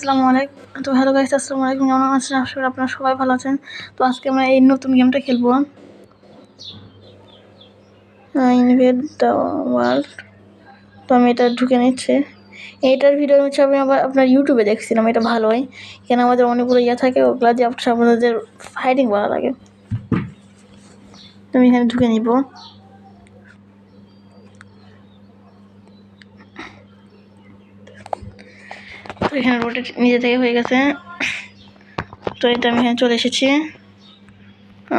আসসালামু আলাইকুম। তো হ্যালো গাইস, আসসালামু আলাইকুম। কেমন আছেন? আশা করি আপনারা সবাই ভালো আছেন। তো আজকে আমরা এই নতুন গেমটা খেলবো, ইনভেড দ্য ওয়ার্ল্ড। তো আমি এটা ঢুকে নিচ্ছি। এইটার ভিডিও হচ্ছে আমি আবার আপনার ইউটিউবে দেখছিলাম, এটা ভালো হয়। এখানে আমাদের অনেকগুলো থাকে, ওগুলা দিয়ে আপনাদের ফাইটিং করা লাগে। তো আমি এখানে ঢুকে নিব। তো এখানে রোটেট নিজে থেকে হয়ে গেছে। তো এটা আমি এখানে চলে এসেছি।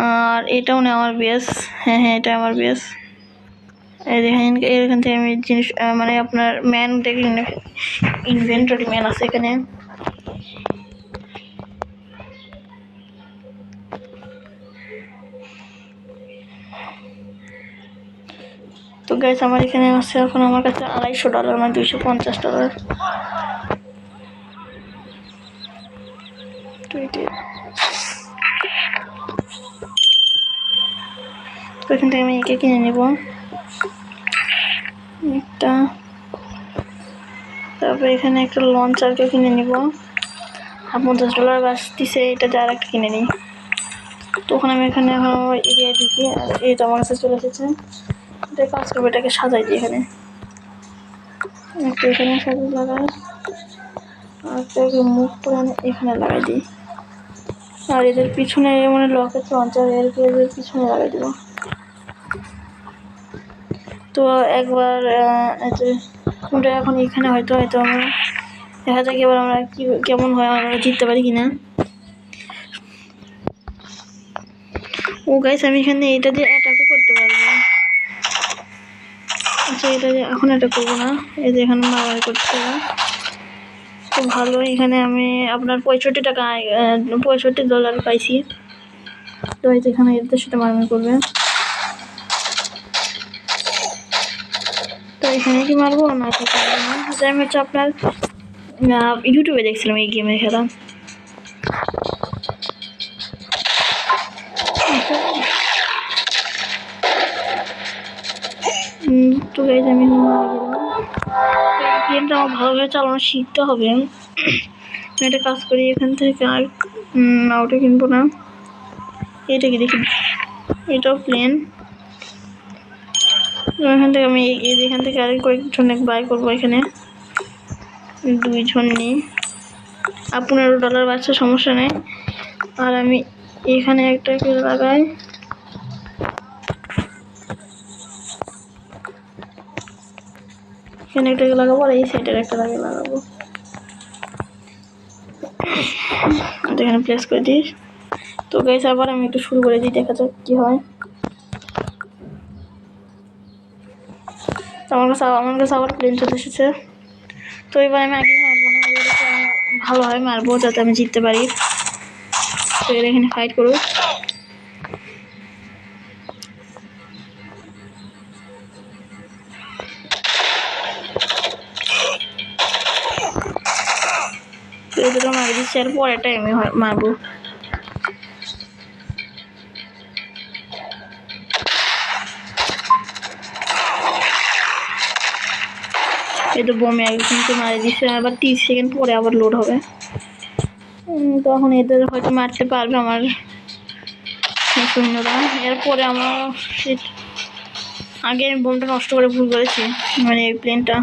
আর এটাও না আমার বেস। হ্যাঁ, এটা আমার বেস। এখান থেকে আমি জিনিস মানে আপনার ম্যান দেখে ইনভেন্টরি ম্যান আছে এখানে। তো গাইস আমার এখানে আছে এখন আমার কাছে $250 মানে $250। তো এখান থেকে আমি একে কিনে নেব একটা। তারপরে এখানে একটা লঞ্চারকে কিনে নিব। $50 বাঁচতেছে, এটা দিয়ে আর একটা কিনে নিই। তখন আমি এখানে এখন এরিয়ায় ঢুকি। আর এইটা আমার কাছে চলে এসেছে। এটা কাজ করবো, এটাকে সাজাই দিই এখানে একটা, এখানে সাজিয়ে লাগাই। আর এটাকে মুভ করে এখানে লাগাই দিই। আর এদের পিছনে মানে লকেট লঞ্চার এদের পিছনে লাগাই দেবো। তো একবার ওটা এখন এখানে হয়তো আমরা দেখা যাক এবার আমরা কেমন হয়, আমরা জিততে পারি কিনা। ও গাইস আমি এখানে এটা দিয়ে অ্যাটাকও করতে পারবো। আচ্ছা, এটা দিয়ে এখন এটা করবো না, এই যে এখানে মারামারি করতে হবে। তো ভালো, এখানে আমি আপনার $65 পাইছি। তো এই যে এখানে এদের সাথে মারামারি করবে। তো এখানে কি মারবো না, আমি হচ্ছে আপনার ইউটিউবে দেখছিলাম এই গেমের খেলা। তো গাইস আমি গেমটা আমার ভালোভাবে চালানো শিখতে হবে। আমি একটা কাজ করি, এখান থেকে আর ওটা কিনবো না, এটা কি দেখি, এটাও প্লেন। এখান থেকে আমি এখান থেকে আরেক কয়েকজন বাই করবো। এখানে 2 জন নিই, আর $15 বাচ্চা সমস্যা নেই। আর আমি এখানে একটা লাগাই, এখানে একটা লাগাবো, আর এই সাইডের একটা লাগাবো। এখানে প্লেস করে দিই। তো গাইস আবার আমি একটু শুরু করে দিই, দেখা যাক কি হয়। আমার কাছে আবার প্লেন চলে এসেছে। তো এবার আমি আগে মারবো না, ভালো হয় মারবো যাতে আমি জিততে পারি। তো এরা এখানে ফাইট করুক। তো এদেরও মারি দিচ্ছি, আর পরেরটাই আমি মারবো। এই তো বোমে একজনকে মারি দিচ্ছে, আবার 30 সেকেন্ড পরে আবার লোড হবে। তখন এদের হয়তো মারতে পারবে আমার সৈন্যরা। এরপরে আমার আগে আমি বোমটা নষ্ট করে ভুল করেছি, মানে এই প্লেনটা।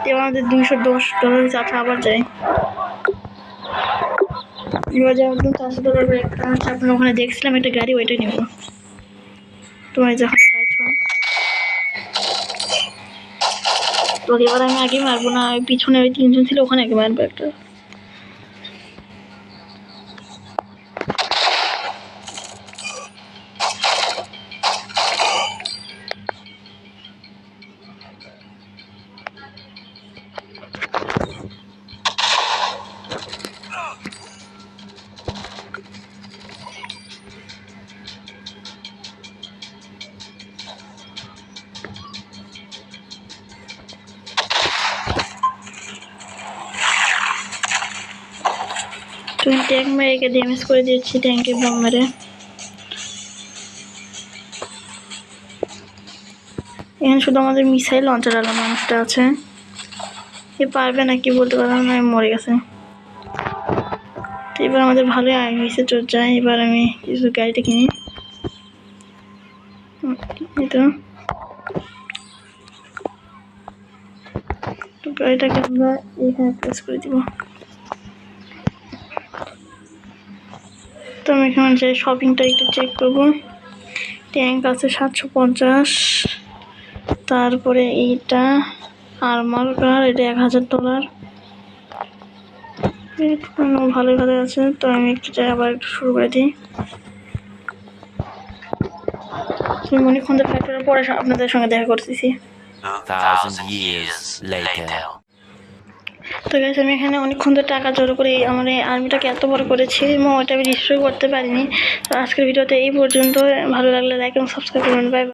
এবার আমাদের $210 চাচা আবার যায়। এবার যে একদম $400 একটা হচ্ছে আপনার ওখানে দেখছিলাম একটা গাড়ি, ওইটা নেব। তোমার যখন ফাইট হয় তো এবার আমি আগে মারবো না, ওই পিছনে ওই 3 জন ছিল, ওখানে আগে মারবো একটা। তুমি ট্যাঙ্ক মেরে একে ড্যামেজ করে দিচ্ছি, ট্যাঙ্কে বোম মেরে। এখানে শুধু আমাদের মিসাইল লঞ্চার আলা মানুষটা আছে, এ পারবে নাকি বলতে পারলাম না, মরে গেছে। তো এবার আমাদের ভালোই আয় হয়েছে চর্চায়। এবার আমি কিছু গাড়িটা কিনি। এই তো গাড়িটাকে আমরা এখানে প্লেস করে দিব। তো আমি এখানে যাই শপিংটা একটু চেক করবো। ট্যাঙ্ক আছে 750, তারপরে এইটা আর্মার কার, এটা $1000। ভালোই ভালো আছে। তো আমি একটু যাই আবার একটু শুরু করে দিই। তুমি অনেকক্ষণ ফ্যাক্টরির পরে আপনাদের সঙ্গে দেখা করতেছি। 2,000 years later. তো গাইস আমি এখানে অনেকক্ষণ ধরে টাকা জড়ো করে আমার এই আর্মিটাকে এত বড় করেছি এবং ওটা আমি ডিস্ট্রয় করতে পারিনি। তো আজকের ভিডিওতে এই পর্যন্ত। ভালো লাগলে লাইক এবং সাবস্ক্রাইব করবেন। বাই।